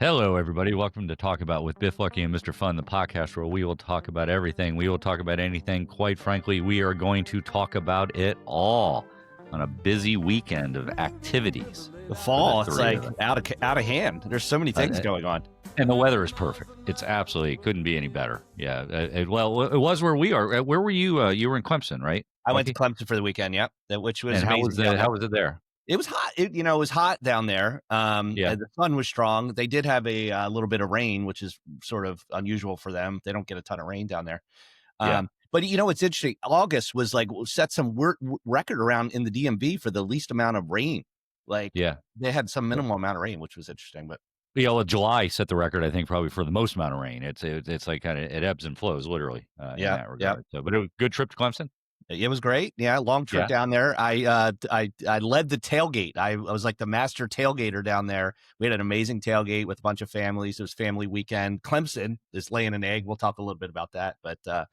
Hello, everybody. Welcome to Talk About with Biff Lucky and Mr. Fun, the podcast where we will talk about everything. We will talk about anything. Quite frankly, we are going to talk about it all on a busy weekend of activities. The fall, it's like out of hand. There's so many things going on. And the weather is perfect. It's absolutely couldn't be any better. Yeah. It was where we are. Where were you? You were in Clemson, right? I went to Clemson for the weekend. Yep. Which was and amazing. How was it there? It was hot. It was hot down there. The sun was strong. They did have a little bit of rain, which is sort of unusual for them. They don't get a ton of rain down there. But it's interesting. August was set some record around in the DMV for the least amount of rain. They had some minimal amount of rain, which was interesting. But July set the record, I think, probably for the most amount of rain. It's like kind of it ebbs and flows, literally. In that regard. So, but it was a good trip to Clemson. It was great. Yeah, long trip down there. I led the tailgate. I was like the master tailgater down there. We had an amazing tailgate with a bunch of families. It was family weekend. Clemson is laying an egg. We'll talk a little bit about that. But it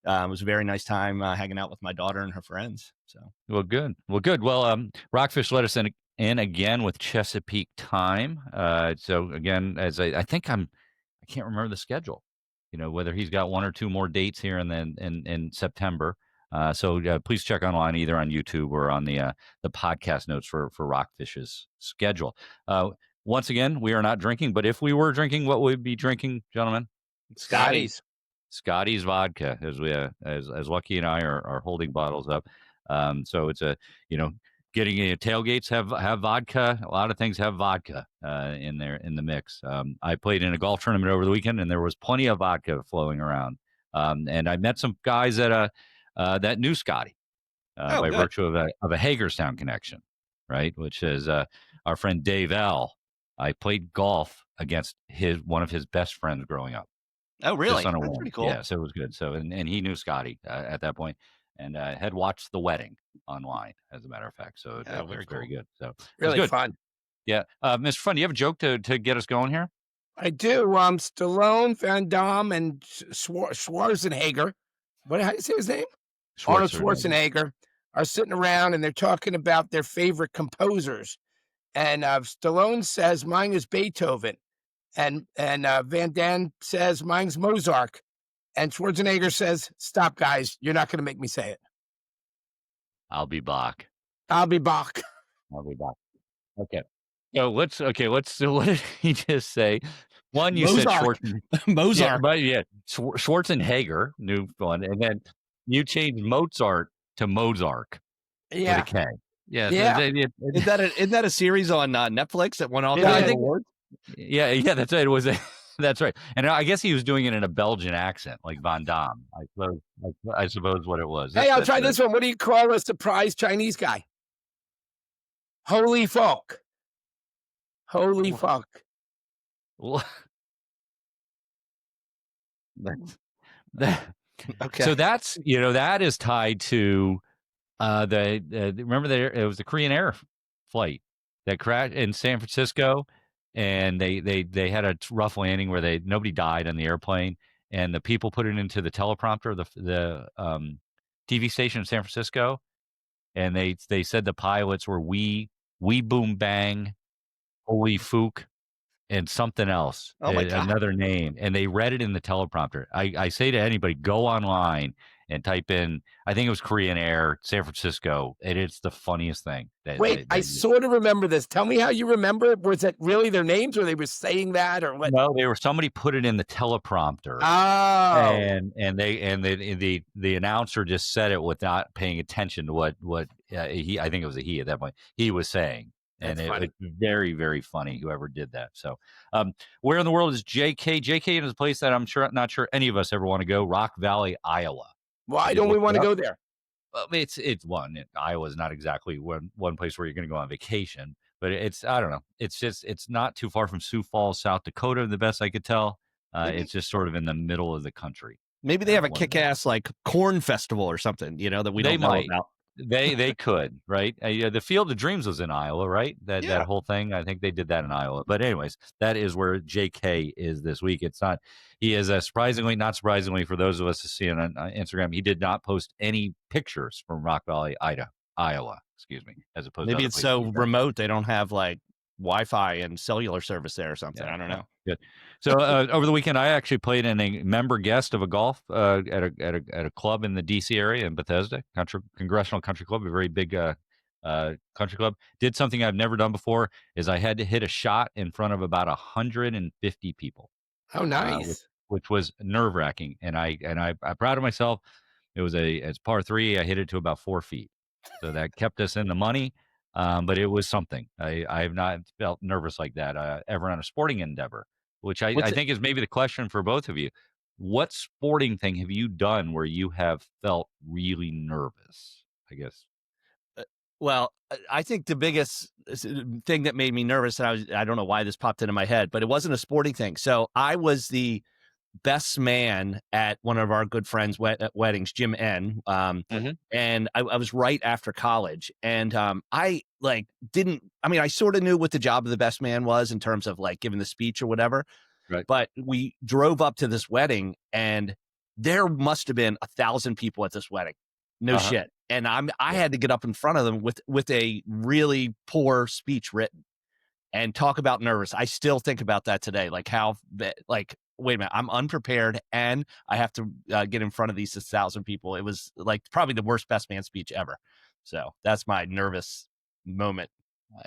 was a very nice time hanging out with my daughter and her friends. So good. Well, Rockfish let us in again with Chesapeake time. So again, as I can't remember the schedule. Whether he's got one or two more dates here and then in September. So please check online either on YouTube or on the podcast notes for Rockfish's schedule. Once again, we are not drinking, but if we were drinking, what would we be drinking, gentlemen? Scotty's vodka, as Lucky and I are holding bottles up. So it's getting tailgates have vodka. A lot of things have vodka in the mix. I played in a golf tournament over the weekend, and there was plenty of vodka flowing around. And I met some guys at that knew Scotty by virtue of a Hagerstown connection, right? Which is our friend Dave L. I played golf against one of his best friends growing up. Oh, really? That's pretty cool. Yeah, so it was good. So and he knew Scotty at that point, and had watched the wedding online, as a matter of fact. So it was very good. So really good. Fun. Yeah, Mr. Fun, do you have a joke to get us going here? I do. Stallone, Van Damme, and Schwarzenegger. How do you say his name? Arnold Schwarzenegger are sitting around and they're talking about their favorite composers. And Stallone says, mine is Beethoven. And Van Damme says, mine's Mozart. And Schwarzenegger says, stop, guys. You're not going to make me say it. I'll be back. Okay. So let's what did he just say? One, you Mozart. said Mozart. Schwarzenegger, new one. And then you changed Mozart to Mozart. Yeah. With a K. Yeah. Isn't that a series on Netflix that won all kinds of awards? Yeah, that's right. It was that's right. And I guess he was doing it in a Belgian accent, like Van Damme. I suppose what it was. Hey, I'll try this one. What do you call a surprise Chinese guy? Holy fuck. Well, okay. So that's that is tied to remember it was the Korean Air flight that crashed in San Francisco, and they had a rough landing where nobody died on the airplane, and the people put it into the teleprompter of the TV station in San Francisco, and they said the pilots were we boom bang, holy fook, and something else, another name, and they read it in the teleprompter. I say to anybody, go online and type in, I think it was Korean Air, San Francisco, and it's the funniest thing. Wait, I sort of remember this. Tell me how you remember. Was it really their names, or they were saying that, or what? No, somebody put it in the teleprompter. Oh, and the announcer just said it without paying attention to what I think it was a he at that point, he was saying. And it's very, very funny, whoever did that. So where in the world is JK? JK is a place that I'm not sure any of us ever want to go, Rock Valley, Iowa. Why don't we want to go there? Well, Iowa is not exactly one place where you're going to go on vacation, but I don't know. It's not too far from Sioux Falls, South Dakota, the best I could tell. It's just sort of in the middle of the country. Maybe they have a kick-ass corn festival or something, that we don't know about. They could, right? The Field of Dreams was in Iowa, right? That whole thing. I think they did that in Iowa. But anyways, that is where JK is this week. It's not. He is not surprisingly, for those of us to see on Instagram, he did not post any pictures from Rock Valley, Iowa. Excuse me, as opposed. Maybe to it's so remote they don't have Wi-Fi and cellular service there or something. Yeah, I don't know. good. So over the weekend, I actually played in a member guest of a golf at a club in the DC area in Bethesda, Congressional Country Club, a very big country club. Did something I've never done before. Is I had to hit a shot in front of about 150 people, Oh, which, nice. which was nerve wracking, and I'm proud of myself. It was it's par 3. I hit it to about 4 feet, so that kept us in the money. But it was something. I have not felt nervous like that ever on a sporting endeavor, which I What's it? think is maybe the question for both of you. What sporting thing have you done where you have felt really nervous? I guess. Well, I think the biggest thing that made me nervous, and I don't know why this popped into my head, but it wasn't a sporting thing. So I was the best man at one of our good friends' weddings, Jim N. And I was right after college, and I like didn't. I mean, I sort of knew what the job of the best man was in terms of like giving the speech or whatever. Right. But we drove up to this wedding, and there must have been 1,000 people at this wedding. No shit. And I had to get up in front of them with a really poor speech written and talk about nervous. I still think about that today. Like like, wait a minute, I'm unprepared and I have to get in front of these 1,000 people. It was like probably the worst best man speech ever. So that's my nervous moment.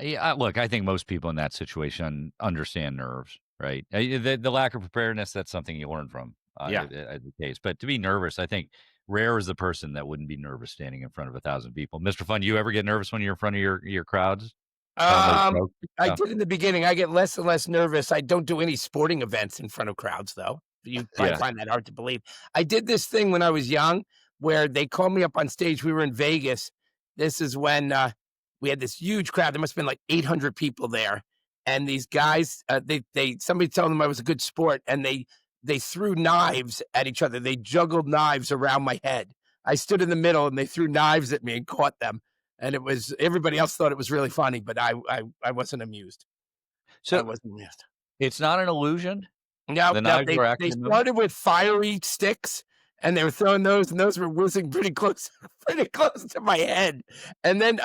Yeah, look, I think most people in that situation understand nerves, right? The lack of preparedness, that's something you learn from Yeah. the case. But to be nervous, I think rare is the person that wouldn't be nervous standing in front of 1,000 people. Mr. Fun, you ever get nervous when you're in front of your crowds? Telling those jokes? I No. did in the beginning. I get less and less nervous. I don't do any sporting events in front of crowds, though. You probably Yeah. find that hard to believe. I did this thing when I was young where they called me up on stage. We were in Vegas. This is when we had this huge crowd. There must have been like 800 people there. And these guys, somebody told them I was a good sport, and they threw knives at each other. They juggled knives around my head. I stood in the middle, and they threw knives at me and caught them. And it was everybody else thought it was really funny, but I wasn't amused. I So wasn't amused. it's not an illusion? No, The no, knives they were they actually moving? started with fiery sticks, and they were throwing those, and those were whizzing pretty close pretty close to my head. And then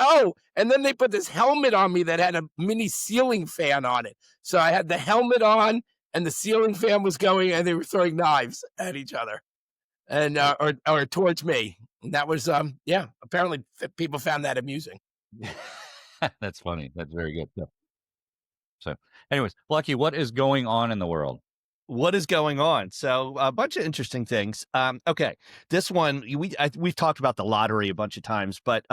they put this helmet on me that had a mini ceiling fan on it. So I had the helmet on, and the ceiling fan was going, and they were throwing knives at each other, and or towards me. And that was yeah. Apparently, people found that amusing. That's funny. That's very good. So, anyways, Lucky, what is going on in the world? What is going on? So a bunch of interesting things. Okay, this one we've talked about the lottery a bunch of times, but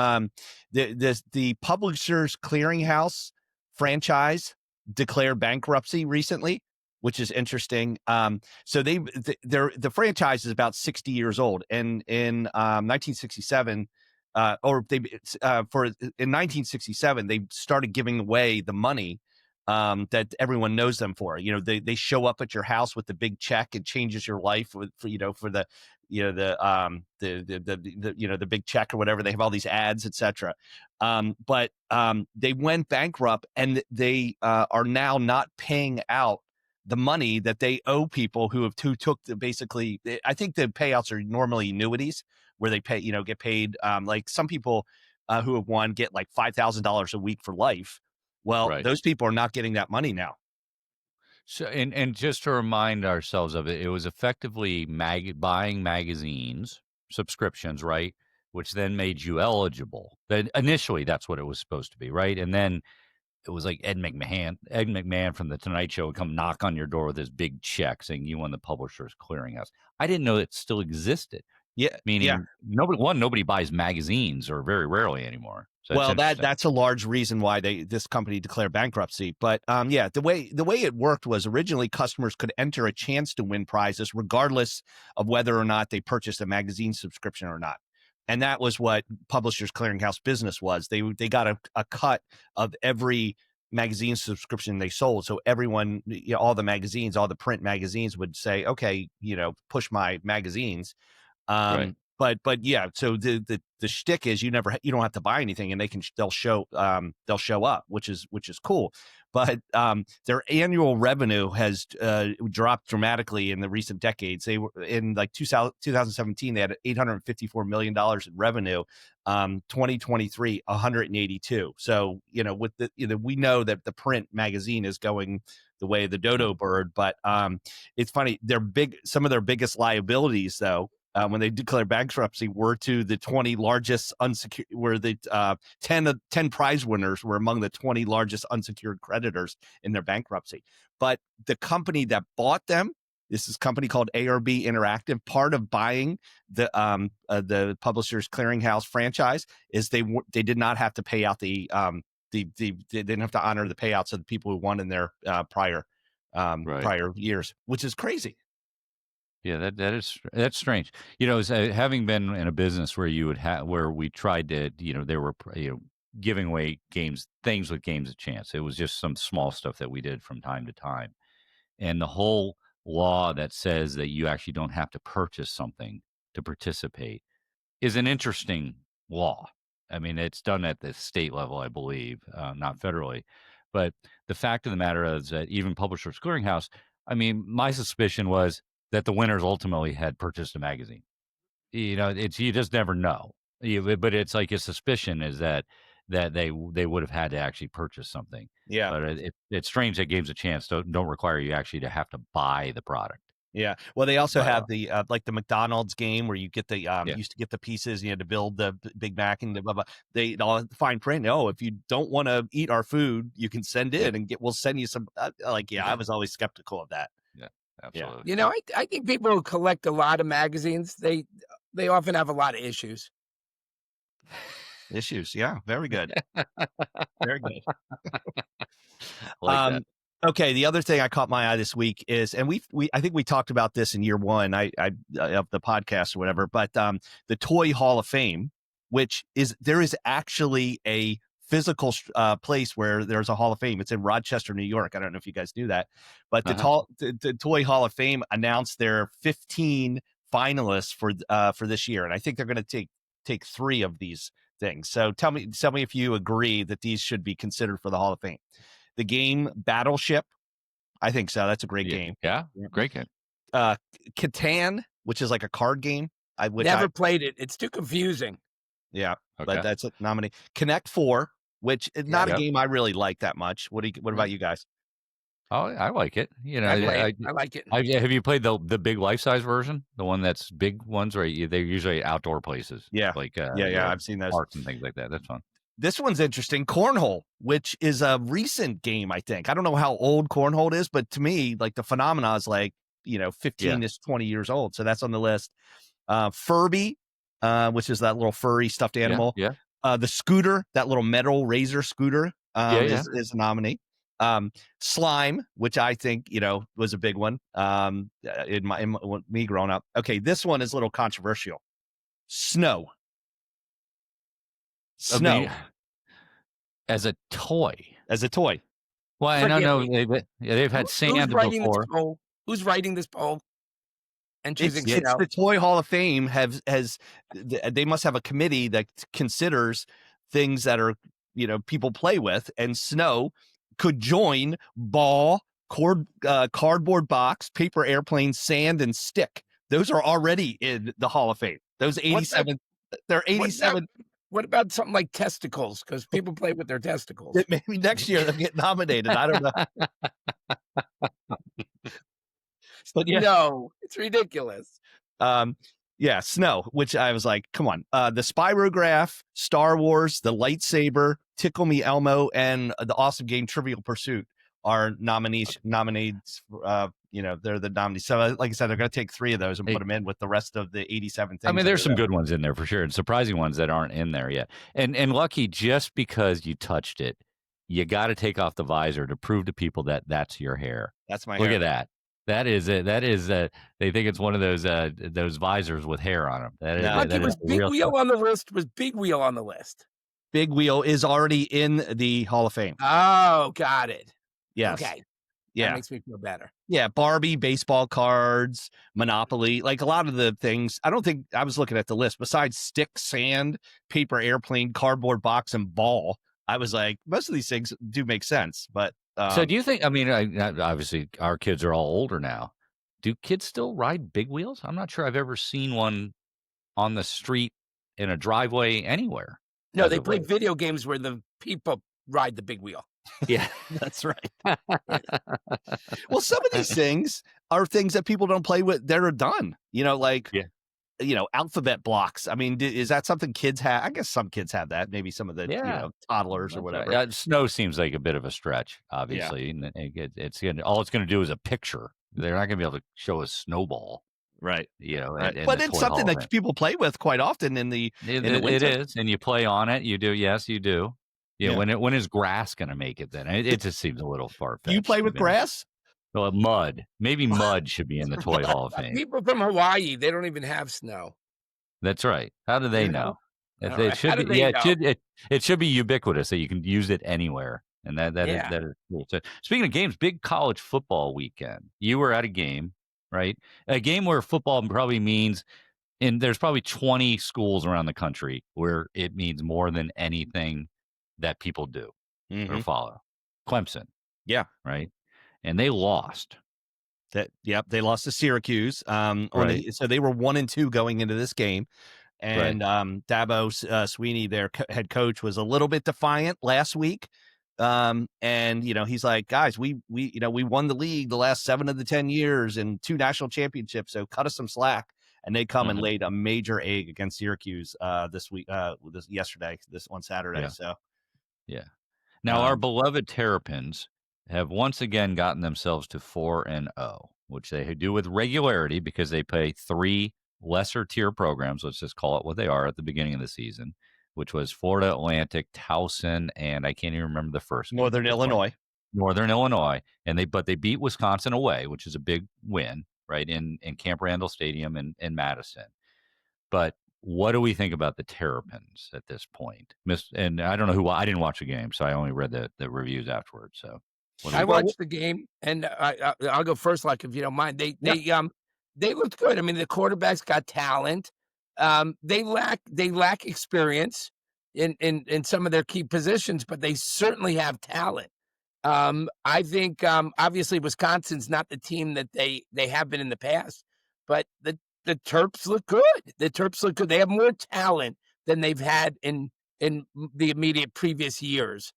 the Publishers Clearinghouse franchise declared bankruptcy recently, which is interesting. So the franchise is about 60 years old, and in 1967. In 1967, they started giving away the money that everyone knows them for. You know, they show up at your house with the big check. It changes your life for the the big check or whatever. They have all these ads, etc. But they went bankrupt, and they are now not paying out the money that they owe people who took basically. I think the payouts are normally annuities where they get paid. Like some people who have won get like $5,000 a week for life. Well, Right. those people are not getting that money now. So, and just to remind ourselves of it, it was effectively buying magazines, subscriptions, right? Which then made you eligible. Then initially, that's what it was supposed to be, right? And then it was like Ed McMahon from the Tonight Show would come knock on your door with this big check saying you won the Publishers Clearinghouse. I didn't know it still existed. Yeah, Meaning nobody buys magazines, or very rarely anymore. So well, that's a large reason why this company declared bankruptcy. But the way it worked was originally customers could enter a chance to win prizes regardless of whether or not they purchased a magazine subscription or not. And that was what Publishers Clearinghouse business was. They got a cut of every magazine subscription they sold. So everyone, all the magazines, all the print magazines would say, okay, push my magazines. right. But yeah, so the shtick is you don't have to buy anything, and they'll show up, which is cool. but their annual revenue has dropped dramatically in the recent decades. They were in like 2017, they had $854 million in revenue. 2023, 182. So, with we know that the print magazine is going the way of the dodo bird, but it's funny. Some of their biggest liabilities, though, when they declared bankruptcy, were to the 20 largest unsecured, where the 10 prize winners were among the 20 largest unsecured creditors in their bankruptcy. But the company that bought them, this is a company called ARB Interactive. Part of buying the Publishers Clearinghouse franchise is they did not have to pay out they didn't have to honor the payouts of the people who won in their prior years, which is crazy. Yeah, that's strange. Having been in a business where you would where we tried to, there were giving away things with games of chance. It was just some small stuff that we did from time to time, and the whole law that says that you actually don't have to purchase something to participate is an interesting law. I mean, it's done at the state level, I believe, not federally. But the fact of the matter is that even Publishers Clearinghouse, I mean, my suspicion was that the winners ultimately had purchased a magazine. You just never know. But it's like a suspicion is that they would have had to actually purchase something. Yeah. But it's strange that games of chance don't require you actually to have to buy the product. Yeah. Well, they also have the like the McDonald's game where you get the used to get the pieces, you had to build the Big Mac and the blah, blah. They all fine print. Oh, if you don't want to eat our food, you can send in and we'll send you some. I was always skeptical of that. Yeah, absolutely. I think people who collect a lot of magazines, they often have a lot of issues. Yeah, very good. Very good. Like that. Okay, the other thing I caught my eye this week is, and I think we talked about this in year one of the podcast or whatever, but the Toy Hall of Fame, there is actually a physical place where there's a Hall of Fame. It's in Rochester, New York. I don't know if you guys knew that, but the Toy Hall of Fame announced their 15 finalists for this year, and I think they're going to take 3 of these things. So tell me if you agree that these should be considered for the Hall of Fame. The game Battleship, I think so. That's a great game. Yeah, great game. Catan, which is like a card game. Never played it. It's too confusing. Yeah, but that's a nominee. Connect 4, which is not a game I really like that much. What about you guys? Oh, I like it. I like it. Have you played the big life size version? The one that's big ones where they're usually outdoor places. Yeah, like I've seen those parks and things like that. That's fun. This one's interesting. Cornhole, which is a recent game, I think. I don't know how old Cornhole is, but to me, like the phenomena is like 15 to 20 years old. So that's on the list. Furby, which is that little furry stuffed animal. Yeah. The scooter, that little metal razor scooter, is a nominee. Slime, which I think was a big one in me growing up. Okay, this one is a little controversial. Snow. As a toy. Well, I don't know. They've had sand before. Who's writing this poll? And choosing it's the Toy Hall of Fame they must have a committee that considers things that are people play with, and snow could join ball, cardboard box, paper airplane, sand, and stick. Those are already in the Hall of Fame. Those 87. They're 87. What about something like testicles? Because people play with their testicles. Maybe next year they'll get nominated. I don't know. But no, it's ridiculous. Snow, which I was like, come on. The Spirograph, Star Wars, the lightsaber, Tickle Me Elmo, and the awesome game Trivial Pursuit are nominees. They're the nominees. So, like I said, they're going to take 3 of those and put them in with the rest of the 87 things. I mean, there's some good ones in there for sure, and surprising ones that aren't in there yet. And Lucky, just because you touched it, you got to take off the visor to prove to people that that's your hair. That's my hair. Look at that. That is it. That is they think it's one of those visors with hair on them. That was Big Wheel on the list. Was Big Wheel on the list? Big Wheel is already in the Hall of Fame. Oh, got it. Yes. Okay. Yeah. That makes me feel better. Yeah. Barbie, baseball cards, Monopoly, like a lot of the things. I don't think I was looking at the list besides stick, sand, paper airplane, cardboard box, and ball. I was like, most of these things do make sense, but So do you think, I mean, obviously our kids are all older now. Do kids still ride big wheels? I'm not sure I've ever seen one on the street in a driveway anywhere. No, they play video games where the people ride the big wheel. Yeah, that's right. Well, some of these things are things that people don't play with that are done, like, alphabet blocks. I mean, is that something kids have? I guess some kids have that. Maybe some of the, toddlers or whatever. Right. Snow seems like a bit of a stretch, obviously. And all it's going to do is a picture. They're not going to be able to show a snowball. Right. Right. But it's something that people play with quite often in the winter. It is, and you play on it. You do. Yes, you do. Yeah. When is grass going to make it then? It just seems a little far-fetched. Do you play with grass? Well, mud. Maybe mud should be in the Toy Hall of Fame. People from Hawaii, they don't even have snow. That's right. How do they know? It should be. It should be ubiquitous that you can use it anywhere. And that is cool. So, speaking of games, big college football weekend. You were at a game, right? A game where football probably means, and there's probably 20 schools around the country where it means more than anything that people do or follow. Clemson. Yeah. Right. And they lost. They lost to Syracuse. So they were 1-2 going into this game. And Dabo Sweeney, their head coach, was a little bit defiant last week. And he's like, guys, we won the league the last 7 of the 10 years and 2 national championships, so cut us some slack. And they come and laid a major egg against Syracuse this week, this on Saturday. Yeah. So now our beloved Terrapins have once again gotten themselves to 4-0, which they do with regularity because they play 3 lesser tier programs. Let's just call it what they are at the beginning of the season, which was Florida Atlantic, Towson, and I can't even remember the first. Northern Illinois. But they beat Wisconsin away, which is a big win, right, in Camp Randall Stadium in Madison. But what do we think about the Terrapins at this point? And I don't know I didn't watch the game, so I only read the reviews afterwards. So I watched the game, and I'll go first, like, if you don't mind. They looked good. I mean, the quarterback's got talent. They lack experience in some of their key positions, but they certainly have talent. I think obviously Wisconsin's not the team that they have been in the past, but the Terps look good. The Terps look good. They have more talent than they've had in the immediate previous years.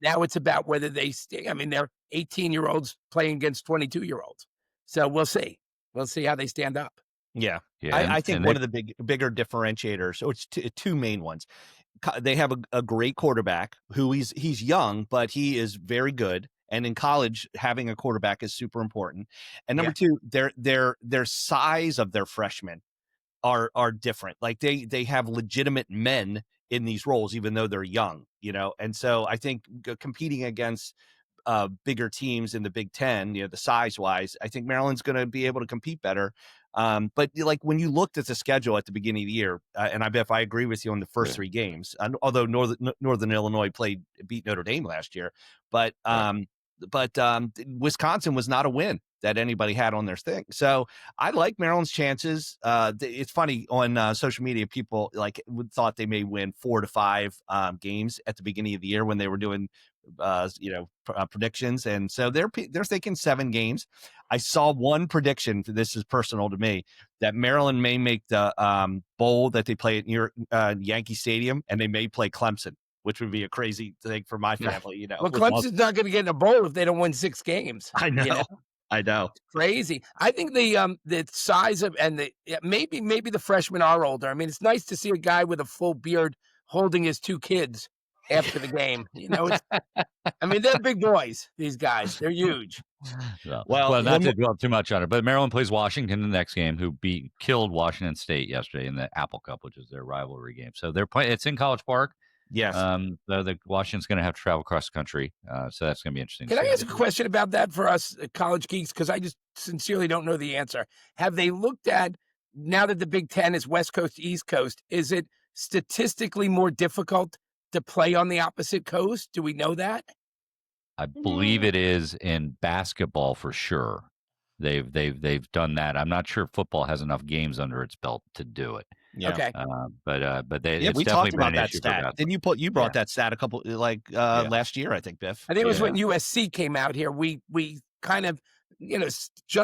Now it's about whether they stay. I mean, they're 18-year-olds playing against 22-year-olds. So we'll see. We'll see how they stand up. Yeah. I think one of the bigger differentiators, or it's 2 main ones. They have a great quarterback who he's young, but he is very good. And in college, having a quarterback is super important. And number 2, their size of their freshmen are different. Like they have legitimate men in these roles, even though they're young, And so I think competing against bigger teams in the Big Ten, the size wise, I think Maryland's going to be able to compete better. But like when you looked at the schedule at the beginning of the year, and I bet if I agree with you on the first 3 games, although Northern Illinois beat Notre Dame last year, but Wisconsin was not a win that anybody had on their thing. So I like Maryland's chances. It's funny on social media, people thought they may win 4 to 5 games at the beginning of the year when they were doing predictions, and so they're thinking 7 games. I saw one prediction, this is personal to me, that Maryland may make the bowl that they play at Yankee Stadium, and they may play Clemson, which would be a crazy thing for my family. Well, Clemson's not going to get in a bowl if they don't win 6 games. I know. I know. It's crazy. I think the size of maybe the freshmen are older. I mean, it's nice to see a guy with a full beard holding his 2 kids after the game. I mean, they're big boys, these guys. They're huge. Well, not to dwell too much on it, but Maryland plays Washington in the next game, who killed Washington State yesterday in the Apple Cup, which is their rivalry game. So they're playing. It's in College Park. Yes. The Washington's going to have to travel across the country, so that's going to be interesting. Can I ask a question about that for us college geeks? Because I just sincerely don't know the answer. Have they looked at, now that the Big Ten is West Coast, East Coast, is it statistically more difficult to play on the opposite coast? Do we know that? I believe it is in basketball for sure. They've done that. I'm not sure football has enough games under its belt to do it. Yeah. Okay. But Yeah, it's we definitely talked been about an that issue for stat. basketball. Then you brought that stat a couple last year, I think, Biff. I think it was Yeah. when USC came out here. We kind of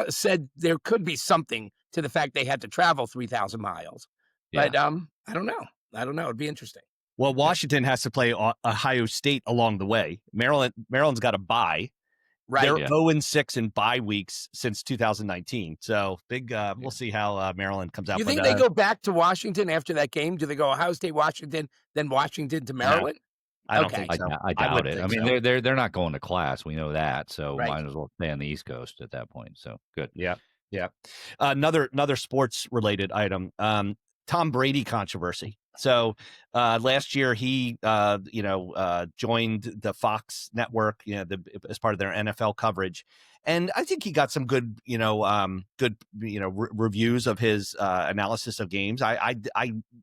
said there could be something to the fact they had to travel 3,000 miles. But Yeah. I don't know. It'd be interesting. Well, Washington has to play Ohio State along the way. Maryland's got a bye. Right. They're Yeah. 0-6 in bye weeks since 2019. So big. We'll see how Maryland comes out. You think they go back to Washington after that game? Do they go Ohio State, Washington, then Washington to Maryland? I don't Okay. think so. I doubt it. I mean, so. they're not going to class. We know that, so Right. might as well stay on the East Coast at that point. So good. Yeah. Another sports related item. Tom Brady controversy. So last year he joined the Fox network, as part of their NFL coverage, and I think he got some good reviews of his analysis of games. I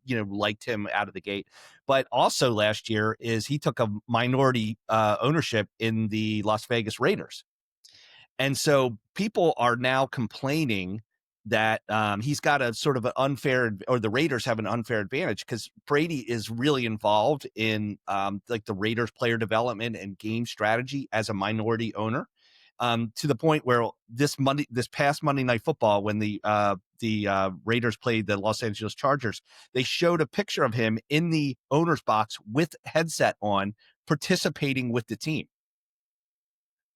liked him out of the gate, but also last year is he took a minority ownership in the Las Vegas Raiders, and so people are now complaining that he's got a sort of an unfair, or the Raiders have an unfair advantage because Brady is really involved in like the Raiders player development and game strategy as a minority owner, to the point where this past Monday Night Football, when the Raiders played the Los Angeles Chargers, they showed a picture of him in the owner's box with headset on, participating with the team.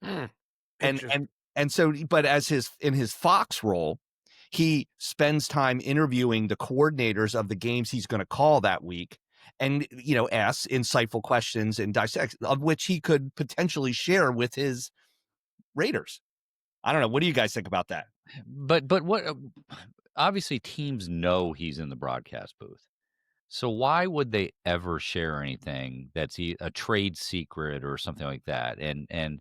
And so, but in his Fox role, he spends time interviewing the coordinators of the games he's going to call that week, and asks insightful questions and dissects, of which he could potentially share with his Raiders. I don't know. What do you guys think about that? But what? Obviously, teams know he's in the broadcast booth. So why would they ever share anything that's a trade secret or something like that? And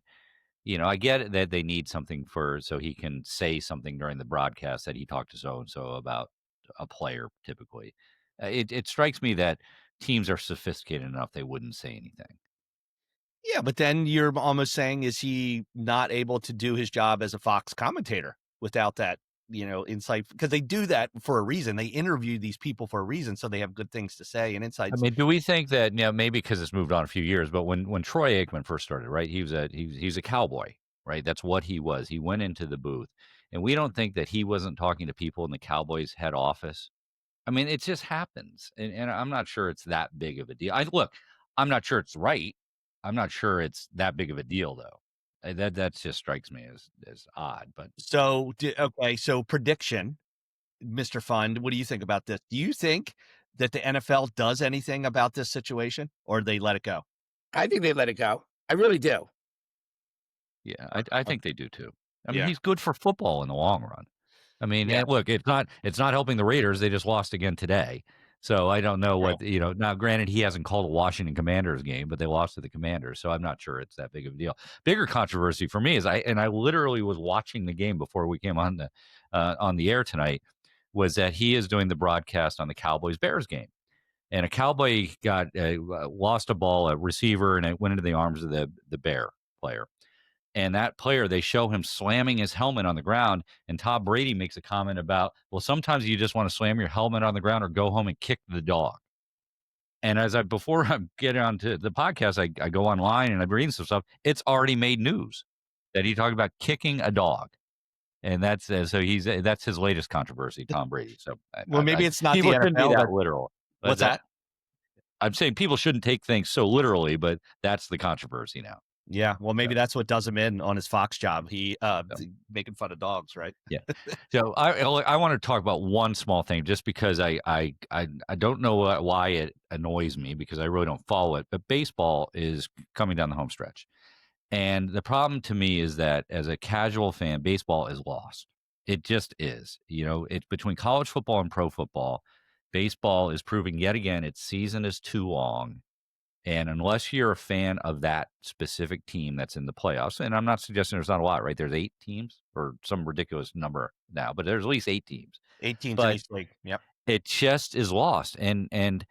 I get it that they need something so he can say something during the broadcast that he talked to so and so about a player. Typically, it strikes me that teams are sophisticated enough they wouldn't say anything. Yeah, but then you're almost saying, is he not able to do his job as a Fox commentator without that, insight? Because they do that for a reason. They interview these people for a reason, so they have good things to say and insights. I mean, do we think that, maybe because it's moved on a few years, but when Troy Aikman first started, right, he was a cowboy, right? That's what he was. He went into the booth, and we don't think that he wasn't talking to people in the Cowboys head office. I mean, it just happens, and I'm not sure it's that big of a deal. I'm not sure it's right. I'm not sure it's that big of a deal, though. That just strikes me as odd. But so prediction, Mr. Fund, what do you think about this? Do you think that the NFL does anything about this situation, or they let it go? I think they let it go. I really do. Yeah, I think they do too. I mean, Yeah. he's good for football in the long run. I mean, Yeah. look, it's not helping the Raiders. They just lost again today. So I don't know what, now granted, he hasn't called a Washington Commanders game, but they lost to the Commanders. So I'm not sure it's that big of a deal. Bigger controversy for me is I literally was watching the game before we came on the air tonight, was that he is doing the broadcast on the Cowboys-Bears game. And a Cowboy got lost a ball, a receiver, and it went into the arms of the Bear player. And that player, they show him slamming his helmet on the ground. And Tom Brady makes a comment about, well, sometimes you just want to slam your helmet on the ground or go home and kick the dog. And before I get onto the podcast, I go online and I'm reading some stuff. It's already made news that he talked about kicking a dog. And that's that's his latest controversy, Tom Brady. So maybe it's not the people shouldn't be NFL that literal. What's that? I'm saying people shouldn't take things so literally, but that's the controversy now. Yeah, well, maybe that's what does him in on his Fox job. He making fun of dogs, right? Yeah. So I want to talk about one small thing, just because I don't know why it annoys me, because I really don't follow it. But baseball is coming down the home stretch, and the problem to me is that as a casual fan, baseball is lost. It just is. It's between college football and pro football. Baseball is proving yet again its season is too long. And unless you're a fan of that specific team that's in the playoffs, and I'm not suggesting there's not a lot, right? There's 8 teams or some ridiculous number now, but there's at least 8 teams. 8 teams but in each league. Yep. It just is lost. And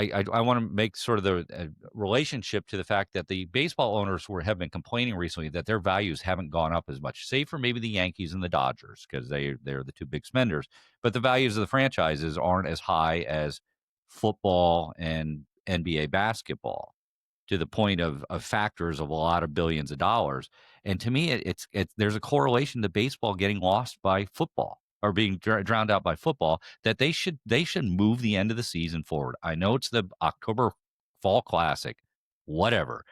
I want to make sort of the relationship to the fact that the baseball owners have been complaining recently that their values haven't gone up as much, save for maybe the Yankees and the Dodgers, because they're the two big spenders. But the values of the franchises aren't as high as football and NBA basketball, to the point of factors of a lot of billions of dollars. And to me, it's there's a correlation to baseball getting lost by football, or being drowned out by football, that they should move the end of the season forward. I know it's the October Fall Classic, whatever.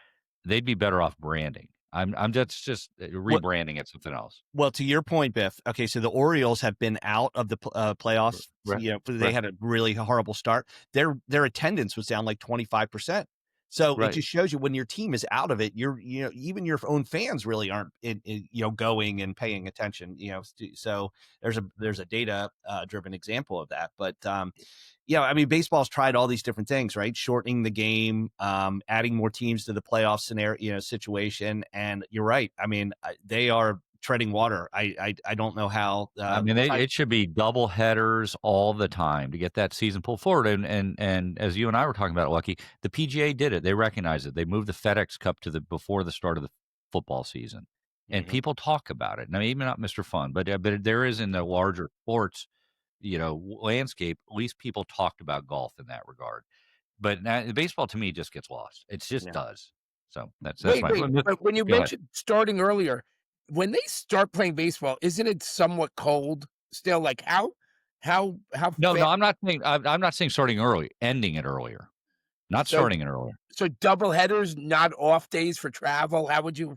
They'd be better off branding. I'm just rebranding it something else. Well, to your point, Biff. Okay, so the Orioles have been out of the playoffs. Right. They had a really horrible start. Their attendance was down like 25%. So it just shows you when your team is out of it, even your own fans really aren't going and paying attention. So there's a data driven example of that. But I mean, baseball's tried all these different things, right? Shortening the game, adding more teams to the playoff scenario, situation. And you're right. I mean, they are treading water. I don't know how. I mean, it should be double headers all the time to get that season pulled forward. And as you and I were talking about, Lucky, the PGA did it. They recognized it. They moved the FedEx Cup to before the start of the football season, and people talk about it. Now, maybe not Mr. Fun, but there is in the larger sports, landscape. At least people talked about golf in that regard. But now, baseball to me just gets lost. It just does. So that's wait. my. But when you mentioned starting earlier, when they start playing baseball, isn't it somewhat cold still? Like how? No, I'm not saying. I'm not saying starting early, ending it earlier, not starting it earlier. So double headers, not off days for travel. How would you?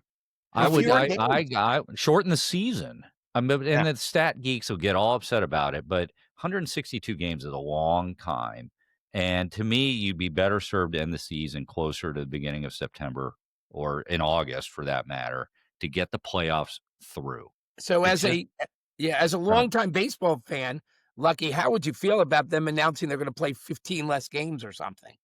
I shorten the season. And the stat geeks will get all upset about it, but 162 games is a long time. And to me, you'd be better served to end the season closer to the beginning of September, or in August for that matter, to get the playoffs through. So as a longtime baseball fan, Lucky, how would you feel about them announcing they're going to play 15 less games or something?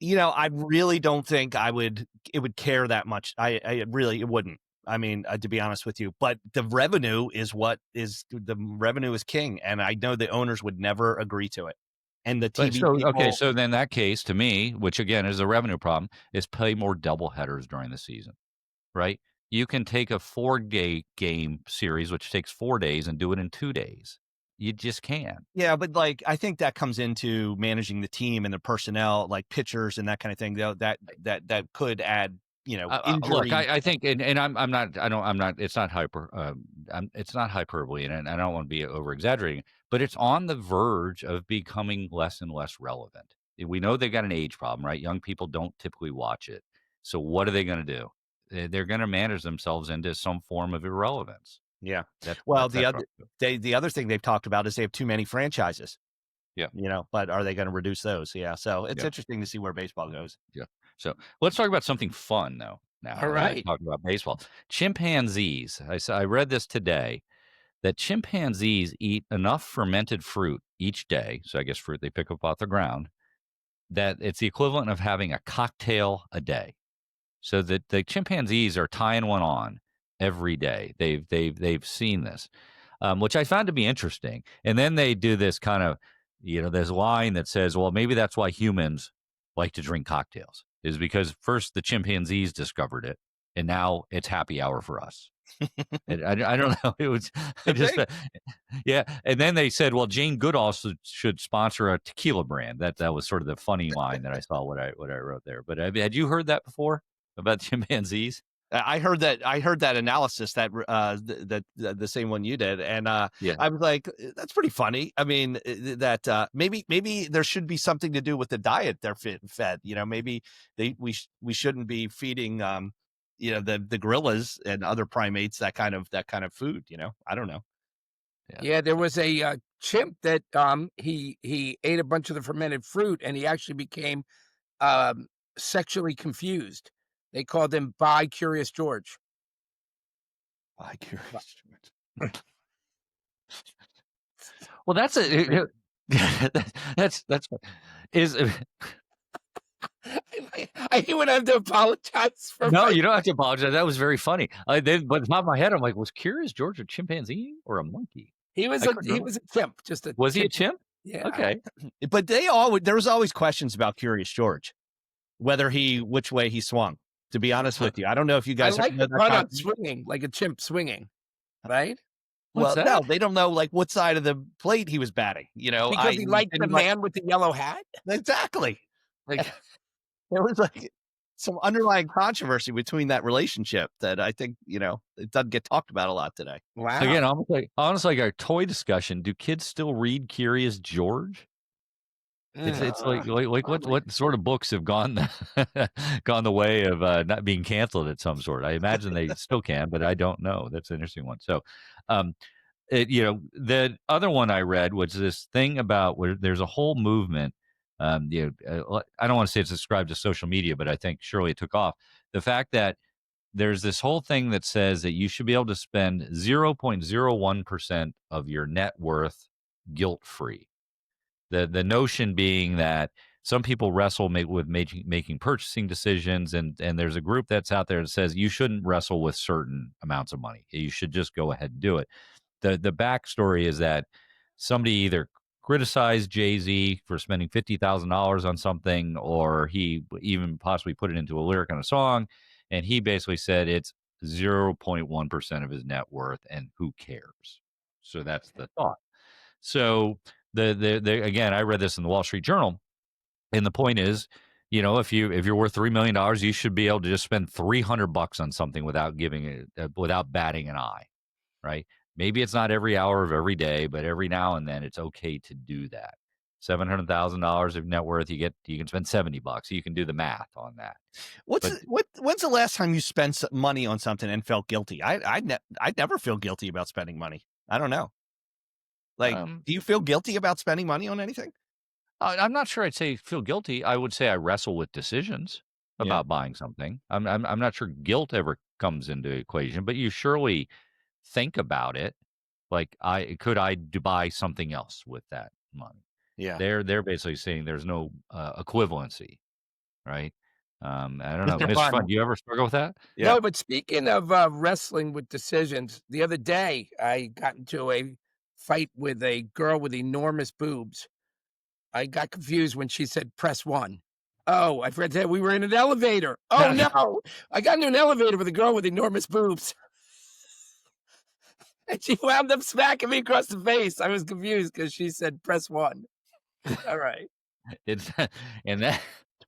I really don't think it would care that much. It wouldn't. I mean, to be honest with you, but the revenue is king. And I know the owners would never agree to it. And the TV. So then that case to me, which again is a revenue problem, is play more double headers during the season, right? You can take a 4-day game series, which takes 4 days, and do it in 2 days. You just can. Yeah, but I think that comes into managing the team and the personnel, like pitchers and that kind of thing. Though that could add, injury. Look, I think, and I'm not. It's not it's not hyperbole, and I don't want to be over exaggerating, but it's on the verge of becoming less and less relevant. We know they've got an age problem, right? Young people don't typically watch it. So what are they going to do? They're going to manage themselves into some form of irrelevance. Yeah. The other thing they've talked about is they have too many franchises. Yeah. But are they going to reduce those? Yeah. So it's interesting to see where baseball goes. Yeah. So let's talk about something fun though. Now, all right. Talking about baseball, chimpanzees. I read this today that chimpanzees eat enough fermented fruit each day. So I guess fruit they pick up off the ground, that it's the equivalent of having a cocktail a day. So that the chimpanzees are tying one on every day. They've seen this, which I found to be interesting. And then they do this kind of, this line that says, well, maybe that's why humans like to drink cocktails, is because first the chimpanzees discovered it, and now it's happy hour for us. And I don't know. It was yeah. And then they said, well, Jane Goodall should sponsor a tequila brand. That was sort of the funny line that I saw what I wrote there. But had you heard that before about chimpanzees? I heard that analysis that the same one you did, and I was like, that's pretty funny. I mean, that maybe there should be something to do with the diet they're fed. Maybe we shouldn't be feeding the gorillas and other primates that kind of food. I don't know. Yeah, there was a chimp that he ate a bunch of the fermented fruit, and he actually became sexually confused. They called him Bi-Curious George. Bi-Curious George. Well, that's I hate when I have to apologize for. No, you don't have to apologize. That was very funny. But in top of my head, I'm like, was Curious George a chimpanzee or a monkey? He was a chimp. Was he a chimp? Yeah. Okay. But there was always questions about Curious George, which way he swung. To be honest with you, I don't know if you guys I like know the that pun on swinging, like a chimp swinging, right? What's Well, that? no, they don't know like what side of the plate he was batting. Because he liked the man with the yellow hat. Exactly. Like, There was like some underlying controversy between that relationship that I think it doesn't get talked about a lot today. Wow. again, almost like our toy discussion. Do kids still read Curious George? It's like what sort of books have gone the way of not being canceled at some sort? I imagine they still can, but I don't know. That's an interesting one. So, the other one I read was this thing about where there's a whole movement. I don't want to say it's ascribed to social media, but I think surely it took off. The fact that there's this whole thing that says that you should be able to spend 0.01% of your net worth guilt free. The notion being that some people wrestle with making purchasing decisions, and there's a group that's out there that says you shouldn't wrestle with certain amounts of money. You should just go ahead and do it. The backstory is that somebody either criticized Jay-Z for spending $50,000 on something, or he even possibly put it into a lyric on a song, and he basically said it's 0.1% of his net worth, and who cares? So that's the thought. So the again, I read this in the Wall Street Journal, and the point is, if you're worth $3 million, you should be able to just spend $300 on something without without batting an eye, right? Maybe it's not every hour of every day, but every now and then it's okay to do that. $700,000 of net worth, you can spend $70. You can do the math on that. When's the last time you spent some money on something and felt guilty? I'd never feel guilty about spending money. I don't know. Like, do you feel guilty about spending money on anything? I'm not sure I'd say feel guilty. I would say I wrestle with decisions about buying something. I'm not sure guilt ever comes into equation, but you surely think about it. Like, could I buy something else with that money? Yeah. They're basically saying there's no equivalency, right? I don't know. Mr. Fun, do you ever struggle with that? Yeah. No, but speaking of wrestling with decisions, the other day I got into a fight with a girl with enormous boobs. I got confused when she said press 1. Oh, I forgot that we were in an elevator. Oh no, I got into an elevator with a girl with enormous boobs. And she wound up smacking me across the face. I was confused because she said press 1. All right. And that.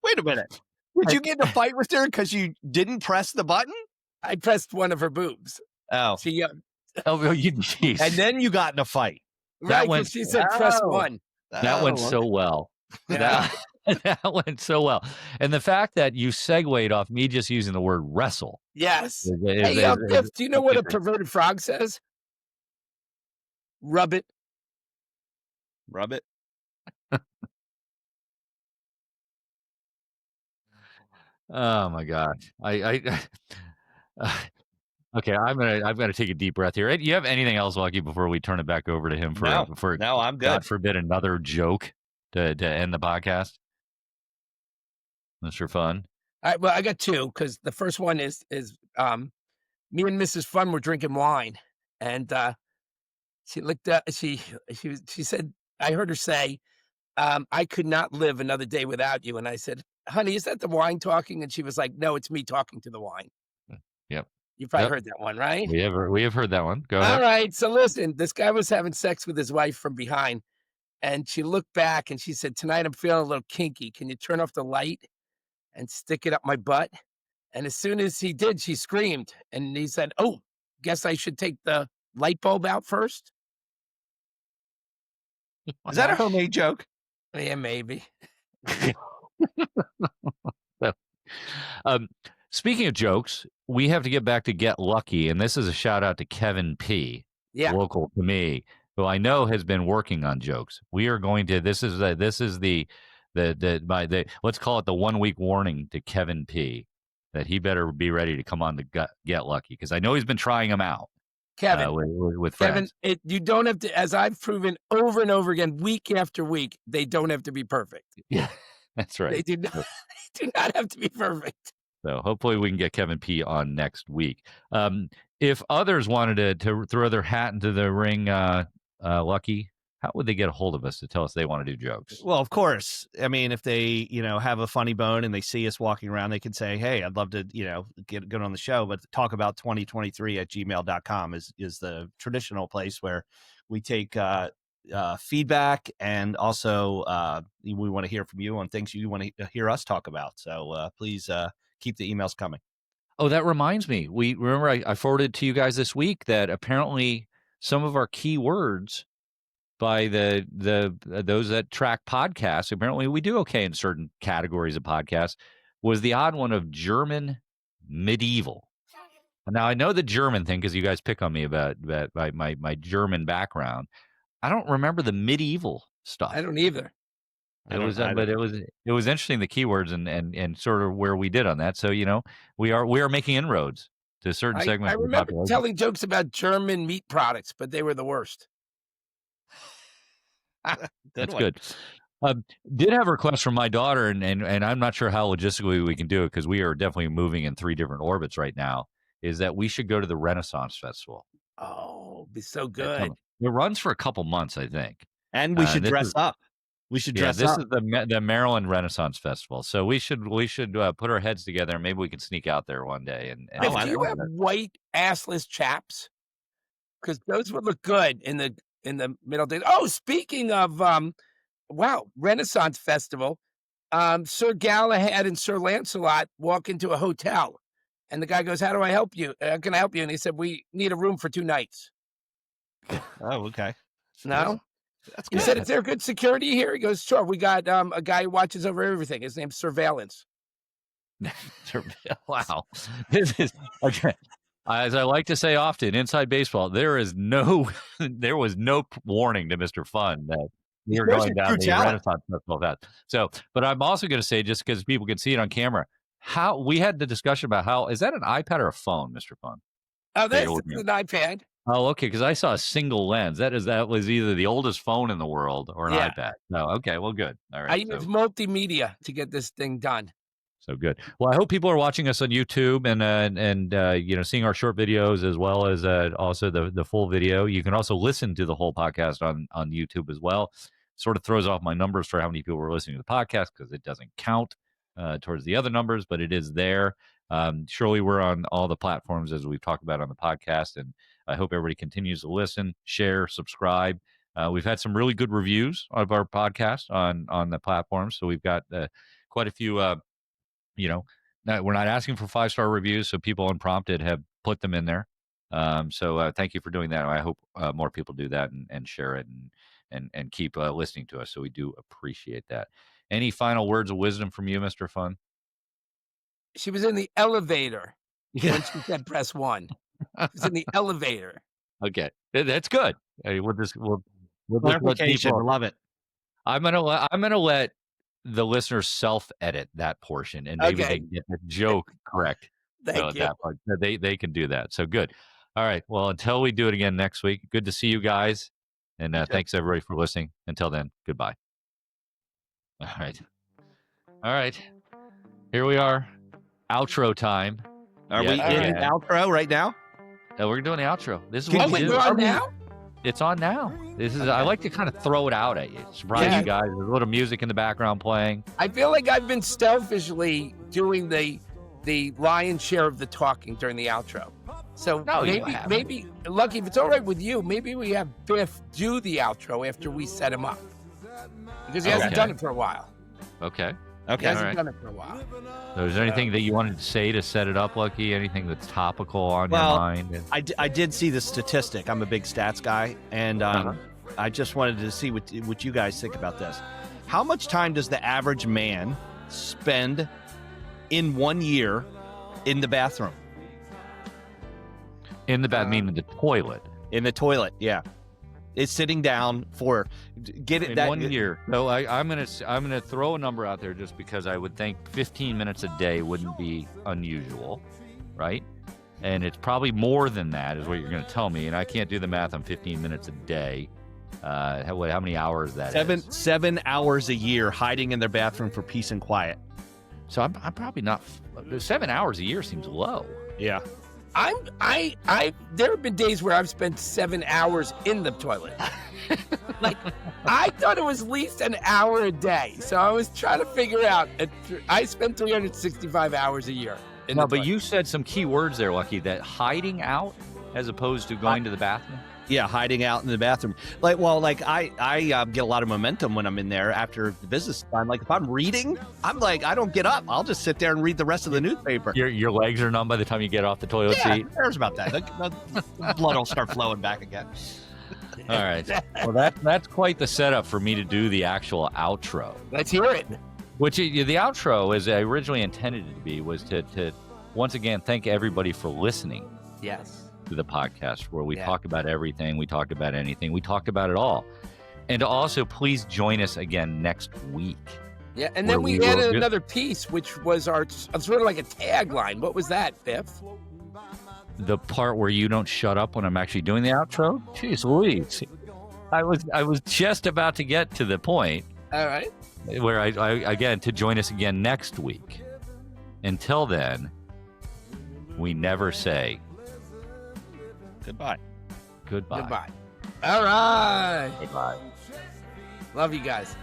Wait a minute. Did you get in a fight with her because you didn't press the button? I pressed one of her boobs. Oh. She geez. And then you got in a fight. Right, because she said press 1. That went so well. Yeah. That went so well. And the fact that you segued off me just using the word wrestle. Yes. Biff, do you know what a perverted frog says? Rub it. Rub it. Oh my gosh. Okay, I'm gonna take a deep breath here. Do you have anything else, Lucky, before we turn it back over to him for no, I'm good. God forbid another joke to end the podcast? Mr. Fun. All right, well, I got two because the first one is me and Mrs. Fun were drinking wine, and she looked at she said, I heard her say, I could not live another day without you. And I said, honey, is that the wine talking? And she was like, no, it's me talking to the wine. Yep. You probably heard that one, right? We have heard that one. Go ahead. All right. So listen, this guy was having sex with his wife from behind, and she looked back and she said, tonight I'm feeling a little kinky. Can you turn off the light and stick it up my butt? And as soon as he did, she screamed. And he said, oh, guess I should take the light bulb out first. Is that a homemade joke? Yeah, maybe. Speaking of jokes, we have to get back to Get Lucky, and this is a shout out to Kevin P, local to me, who I know has been working on jokes. We are going to. This is the let's call it the 1 week warning to Kevin P, that he better be ready to come on to Get Lucky, because I know he's been trying them out. Kevin, with friends. Kevin, you don't have to, as I've proven over and over again, week after week, they don't have to be perfect. Yeah, that's right. They do not have to be perfect. So hopefully we can get Kevin P on next week. If others wanted to throw their hat into the ring, Lucky, how would they get a hold of us to tell us they want to do jokes? Well, of course. I mean, if they, have a funny bone and they see us walking around, they can say, hey, I'd love to, get on the show, but talk about 2023@gmail.com is the traditional place where we take feedback, and also we want to hear from you on things you want to hear us talk about. So please keep the emails coming. Oh, that reminds me. We remember I forwarded to you guys this week that apparently some of our key words by the those that track podcasts, apparently we do okay in certain categories of podcasts, was the odd one of German medieval. Now I know the German thing because you guys pick on me about my German background. I don't remember the medieval stuff. I don't either. But it was interesting, the keywords and sort of where we did on that. So we are making inroads to certain segments. I remember telling jokes about German meat products, but they were the worst. That's good. Did have a request from my daughter, and I'm not sure how logistically we can do it because we are definitely moving in 3 different orbits right now, is that we should go to the Renaissance Festival. Oh, it'd be so good. It runs for a couple months, I think. And we should dress up. We should dress up. This is the Maryland Renaissance Festival. So we should put our heads together, and maybe we can sneak out there one day. And do you have white assless chaps? Because those would look good in the middle days. Oh, speaking of Renaissance Festival, Sir Galahad and Sir Lancelot walk into a hotel, and the guy goes, "How do I help you? How can I help you?" And he said, "We need a room for 2 nights." Oh, okay. No, that's good. He said, "Is there good security here?" He goes, "Sure. We got a guy who watches over everything. His name's Surveillance." Wow, this is okay. As I like to say often, inside baseball, there was no warning to Mr. Fun that we were going down the Renaissance Festival. So, but I'm also going to say, just because people can see it on camera, how we had the discussion about is that an iPad or a phone, Mr. Fun? Oh, that's an iPad. Oh, okay, because I saw a single lens. That was either the oldest phone in the world or an iPad. No, okay, well, good. All right. I use multimedia to get this thing done. So good. Well, I hope people are watching us on YouTube and seeing our short videos as well as also the full video. You can also listen to the whole podcast on YouTube as well. Sort of throws off my numbers for how many people are listening to the podcast because it doesn't count towards the other numbers, but it is there. Surely we're on all the platforms as we've talked about on the podcast, and I hope everybody continues to listen, share, subscribe. We've had some really good reviews of our podcast on the platforms, so we've got quite a few. We're not asking for 5-star reviews, so people unprompted have put them in there. So thank you for doing that. I hope more people do that and share it and keep listening to us. So we do appreciate that. Any final words of wisdom from you, Mr. Fun? She was in the elevator when she said press 1. She was in the elevator. Okay, that's good. We'll just clarification. I love it. I'm gonna let the listeners self-edit that portion, and maybe they can get the joke correct. Thank you. That part. They can do that. So good. All right. Well, until we do it again next week, good to see you guys, and thanks everybody for listening. Until then, goodbye. All right. Here we are. Outro time. Are we in the outro right now? No, we're doing the outro. This is what we do. On now? It's on now. This is. I like to kind of throw it out at you, surprise you guys. There's a little music in the background playing. I feel like I've been selfishly doing the lion's share of the talking during the outro. So maybe Lucky, if it's all right with you, maybe we have Biff do the outro after we set him up because he hasn't done it for a while. Okay. He hasn't done it for a while. So is there anything that you wanted to say to set it up, Lucky? Anything that's topical on your mind? I did see the statistic. I'm a big stats guy, and I just wanted to see what you guys think about this. How much time does the average man spend in 1 year in the bathroom? In the bathroom, meaning the toilet? In the toilet, yeah. It's sitting down for in 1 year. So I'm gonna throw a number out there just because I would think 15 minutes a day wouldn't be unusual, right? And it's probably more than that, is what you're going to tell me. And I can't do the math on 15 minutes a day. How many hours that is? 7 hours a year hiding in their bathroom for peace and quiet. So I'm probably not. 7 hours a year seems low. Yeah. There have been days where I've spent 7 hours in the toilet. Like, I thought it was at least an hour a day. So I was trying to figure out. I spend 365 hours a year. No, but you said some key words there, Lucky, that hiding out as opposed to going to the bathroom. Yeah, hiding out in the bathroom. I get a lot of momentum when I'm in there after the business time. Like, if I'm reading, I'm like, I don't get up. I'll just sit there and read the rest of the newspaper. Your legs are numb by the time you get off the toilet seat. Who cares about that? The blood will start flowing back again. All right. Well, that's quite the setup for me to do the actual outro. Let's hear it. Which the outro, as I originally intended it to be, was to once again thank everybody for listening. Yes. To the podcast where we talk about everything, we talk about anything, we talk about it all. And also, please join us again next week. Yeah, and then we added another piece, which was our sort of like a tagline. What was that, Biff? The part where you don't shut up when I'm actually doing the outro? Jeez Louise. I was just about to get to the point. All right. Where I again, to join us again next week. Until then, we never say goodbye. All right. Goodbye. Love you guys.